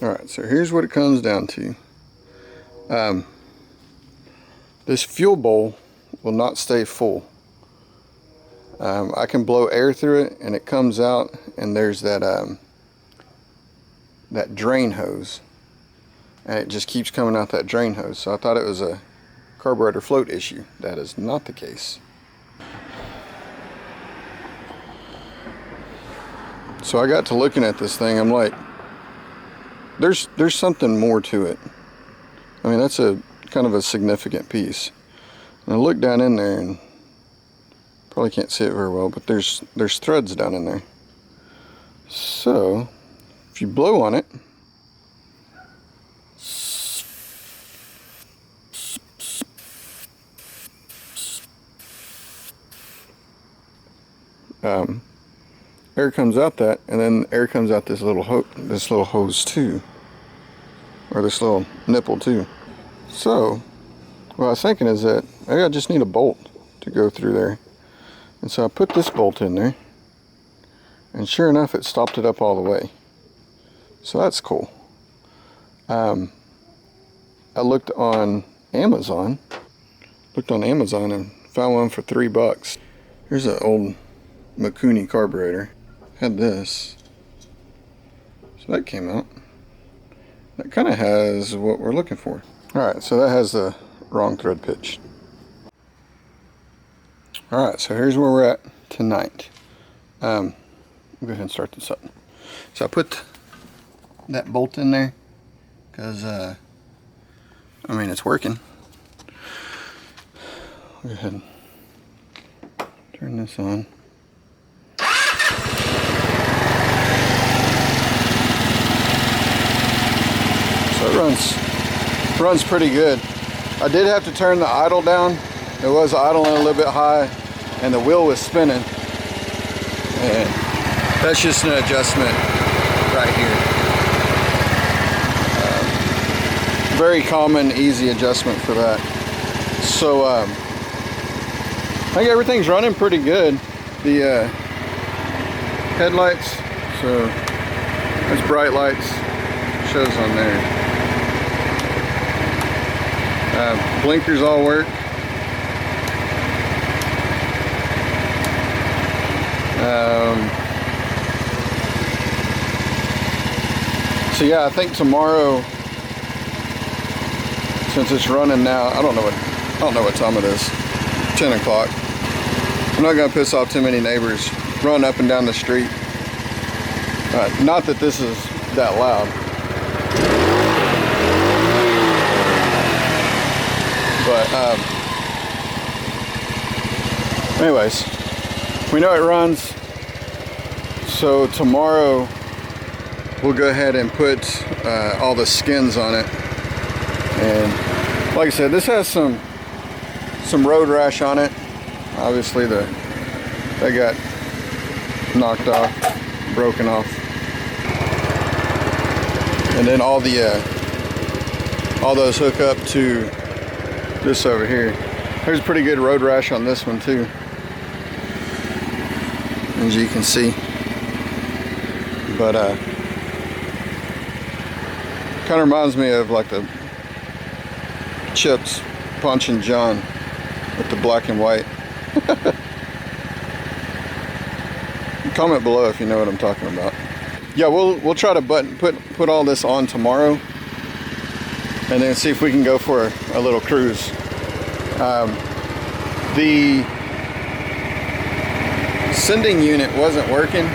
Alright, so here's what it comes down to. This fuel bowl will not stay full. I can blow air through it and it comes out, and there's that that drain hose, and it just keeps coming out that drain hose. So I thought it was a carburetor float issue. That is not the case. So I got to looking at this thing. I'm like, there's something more to it. I mean, that's a kind of a significant piece. And I look down in there, and probably can't see it very well, but there's threads down in there. So if you blow on it, air comes out that, and then air comes out this little hose too, or this little nipple too. So what I was thinking is that maybe I just need a bolt to go through there. And so I put this bolt in there, and sure enough, it stopped it up all the way. So that's cool. I looked on Amazon and found one for $3. Here's an old Mikuni carburetor. Had this. So that came out. That kind of has what we're looking for. Alright, so that has the wrong thread pitch. Alright, so here's where we're at tonight. Go ahead and start this up. So I put that bolt in there because I mean, it's working. Go ahead and turn this on. So it runs pretty good. I did have to turn the idle down. It was idling a little bit high, and the wheel was spinning. And that's just an adjustment right here. Very common, easy adjustment for that. So I think everything's running pretty good. The headlights, so that's bright lights, shows on there. Blinkers all work. So yeah, I think tomorrow, since it's running now, I don't know what time it is. 10 o'clock. I'm not gonna piss off too many neighbors. Run up and down the street. Not that this is that loud. But anyways, we know it runs. So tomorrow we'll go ahead and put all the skins on it. And like I said, this has some road rash on it. Obviously they got knocked off, broken off. And then all those hook up to this over here. There's a pretty good road rash on this one too, as you can see. But kind of reminds me of like the Chips, Punch and John with the black and white. Comment below if you know what I'm talking about. Yeah, we'll try to put all this on tomorrow, and then see if we can go for a little cruise. The sending unit wasn't working,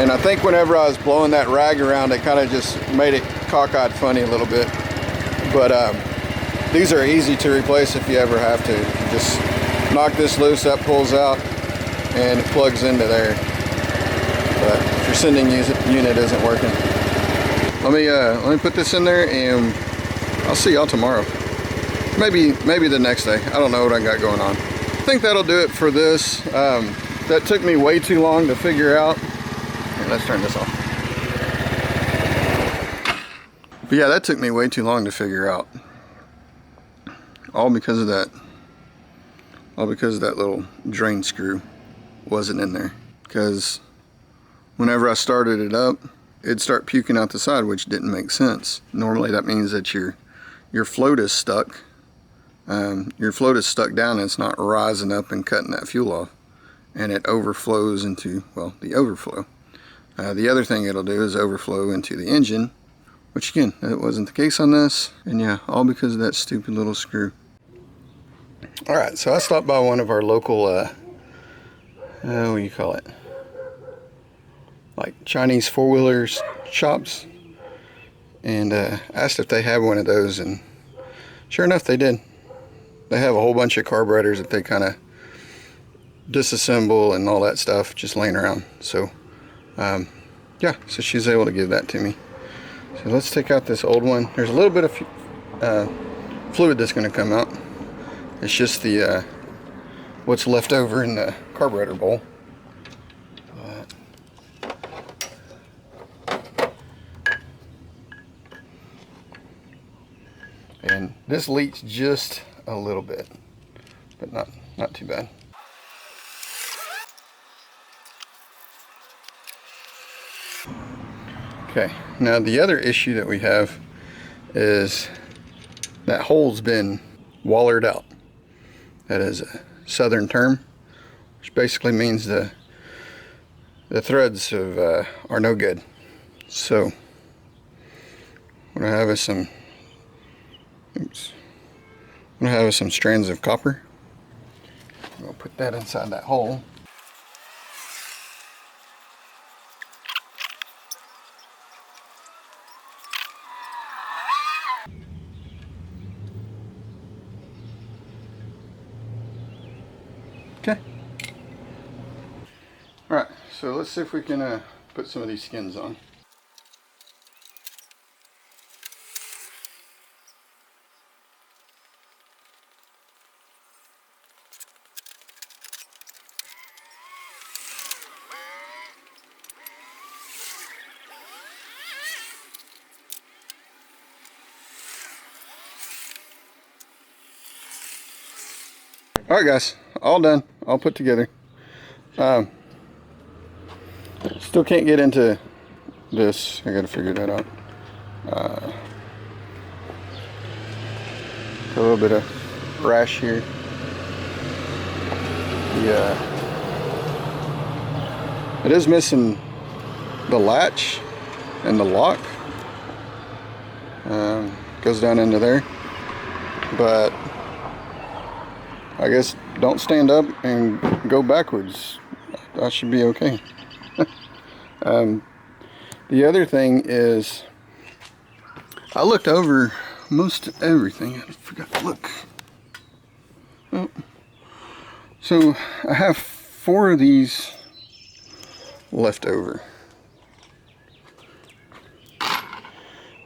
and I think whenever I was blowing that rag around, it kind of just made it cockeyed funny a little bit. But these are easy to replace if you ever have to. You just knock this loose, that pulls out, and it plugs into there. But if your sending unit isn't working, let me put this in there, and I'll see y'all tomorrow. Maybe the next day. I don't know what I got going on. I think that'll do it for this. That took me way too long to figure out. Here, let's turn this off. But yeah, that took me way too long to figure out. All because of that little drain screw wasn't in there. Because whenever I started it up, it'd start puking out the side, which didn't make sense. Normally that means that your float is stuck. Your float is stuck down and it's not rising up and cutting that fuel off, and it overflows into, well, the overflow. The other thing it'll do is overflow into the engine, which again, it wasn't the case on this, and yeah, all because of that stupid little screw. Alright, so I stopped by one of our local, what do you call it? Like Chinese four-wheelers shops, and asked if they had one of those, and sure enough they did. They have a whole bunch of carburetors that they kind of disassemble and all that stuff just laying around. So yeah, so she's able to give that to me. So let's take out this old one. There's a little bit of fluid that's going to come out. It's just the what's left over in the carburetor bowl. And this leaks just a little bit, but not too bad. Okay, now the other issue that we have is that hole's been wallered out. That is a southern term, which basically means the threads are no good. So what I have is some strands of copper. We'll put that inside that hole. Okay. Alright, so let's see if we can put some of these skins on. Alright guys, all done, all put together. Still can't get into this. I gotta figure that out. A little bit of rash here. Yeah, it is missing the latch and the lock. Goes down into there, but I guess don't stand up and go backwards. That should be okay. The other thing is, I looked over most everything. I forgot to look. Oh. So I have 4 of these left over.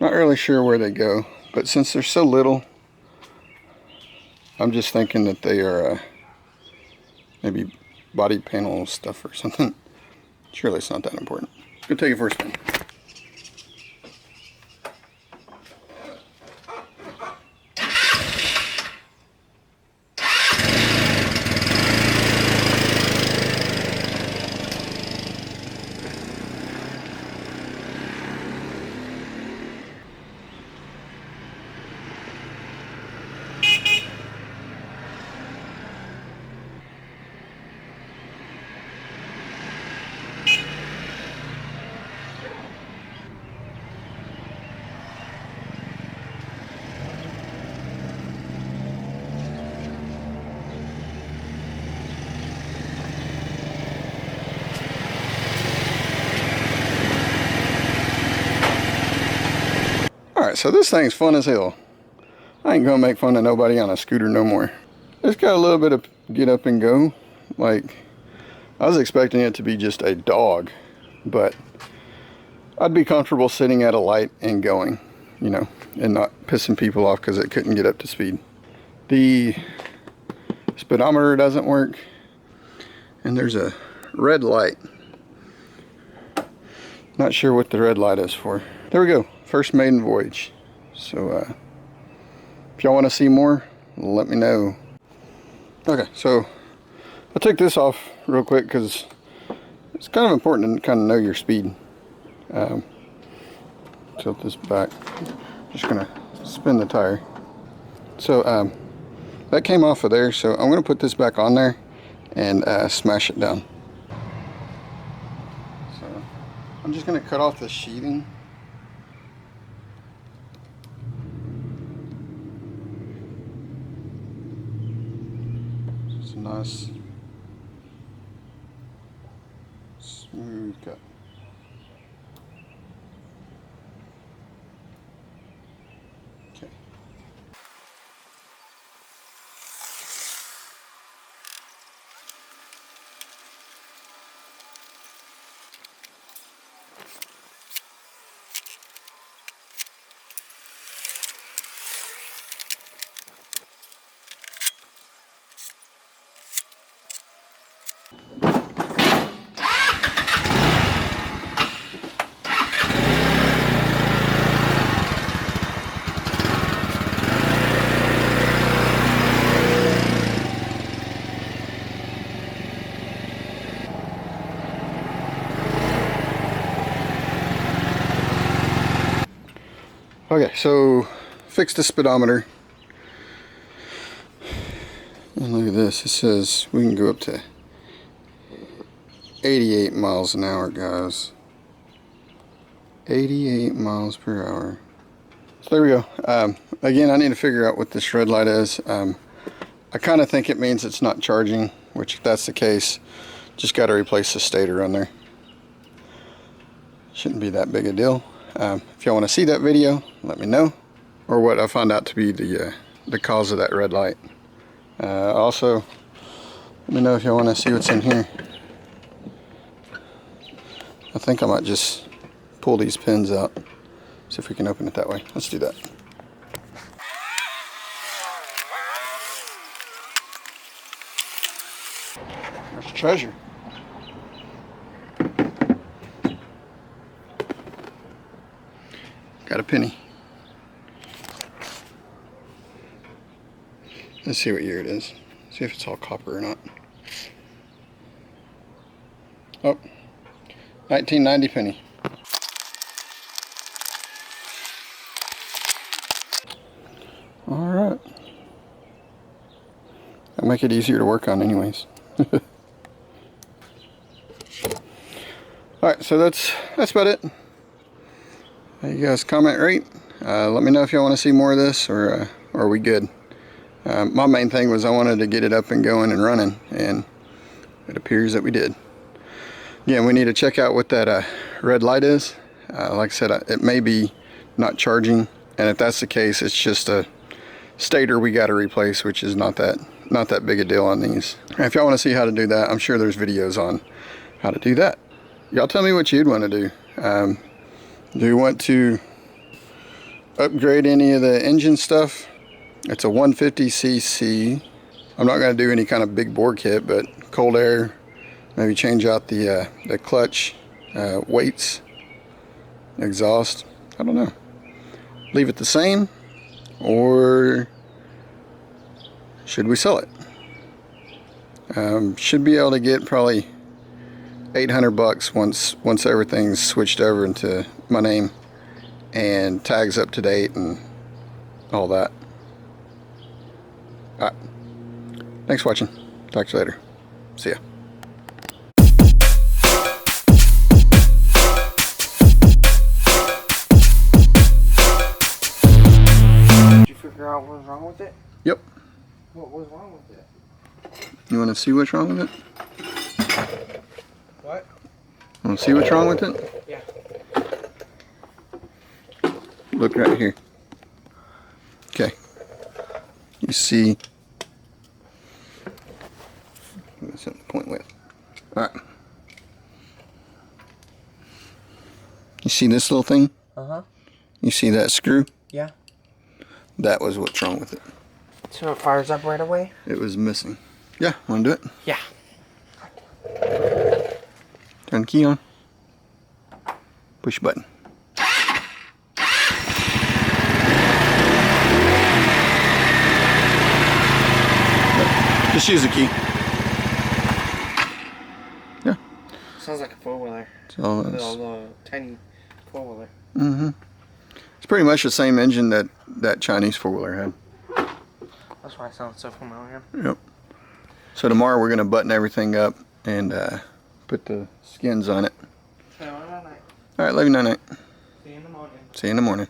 Not really sure where they go, but since they're so little, I'm just thinking that they are maybe body panel stuff or something. Surely it's not that important. Go take it for a spin. Alright, so this thing's fun as hell. I ain't gonna make fun of nobody on a scooter no more. It's got a little bit of get up and go. Like, I was expecting it to be just a dog, but I'd be comfortable sitting at a light and going, you know, and not pissing people off because it couldn't get up to speed. The speedometer doesn't work, and there's a red light. Not sure what the red light is for. There we go, first maiden voyage. So if y'all want to see more, let me know. Okay, so I took this off real quick because it's kind of important to kind of know your speed. tilt this back. Just gonna spin the tire. So that came off of there, so I'm gonna put this back on there and smash it down. So I'm just gonna cut off the sheathing. It's a nice smooth cut. Okay. Okay, so fix the speedometer. And look at this, it says we can go up to 88 miles an hour, guys. 88 miles per hour. So there we go. Again, I need to figure out what this red light is. I kind of think it means it's not charging, which if that's the case, just got to replace the stator on there. Shouldn't be that big a deal. If y'all want to see that video, let me know, or what I found out to be the cause of that red light. Also, let me know if y'all want to see what's in here. I think I might just pull these pins out, see if we can open it that way. Let's do that. There's treasure. Got a penny. Let's see what year it is. See if it's all copper or not. Oh, 1990 penny. All right. That'll make it easier to work on anyways. All right, so that's about it. You guys comment, rate. Let me know if y'all want to see more of this, or are we good? My main thing was I wanted to get it up and going and running, and it appears that we did. Again, we need to check out what that red light is. Like I said, it may be not charging, and if that's the case, it's just a stator we got to replace, which is not that big a deal on these. And if y'all want to see how to do that, I'm sure there's videos on how to do that. Y'all tell me what you'd want to do. Do you want to upgrade any of the engine stuff? It's a 150cc. I'm not going to do any kind of big bore kit, but cold air, maybe change out the clutch weights, exhaust. I don't know. Leave it the same, or should we sell it? Should be able to get probably 800 bucks once everything's switched over into my name and tags up to date and all that. Alright, thanks for watching. Talk to you later. See ya. Did you figure out what was wrong with it? Yep. What was wrong with it? You want to see what's wrong with it? What? Want to see what's wrong with it? Yeah. Look right here. Okay. You see. That's something to point with. Alright. You see this little thing? Uh-huh. You see that screw? Yeah. That was what's wrong with it. So it fires up right away? It was missing. Yeah, want to do it? Yeah. Turn the key on. Push the button. Just use the key. Yeah. Sounds like a four-wheeler. So A little tiny four-wheeler. mm-hmm. pretty much the same engine that that Chinese four-wheeler had. That's why it sounds so familiar. Yep. So tomorrow we're gonna button everything up and put the skins on it. Okay, well, night. All right, love you, night night. See you in the morning. See you in the morning.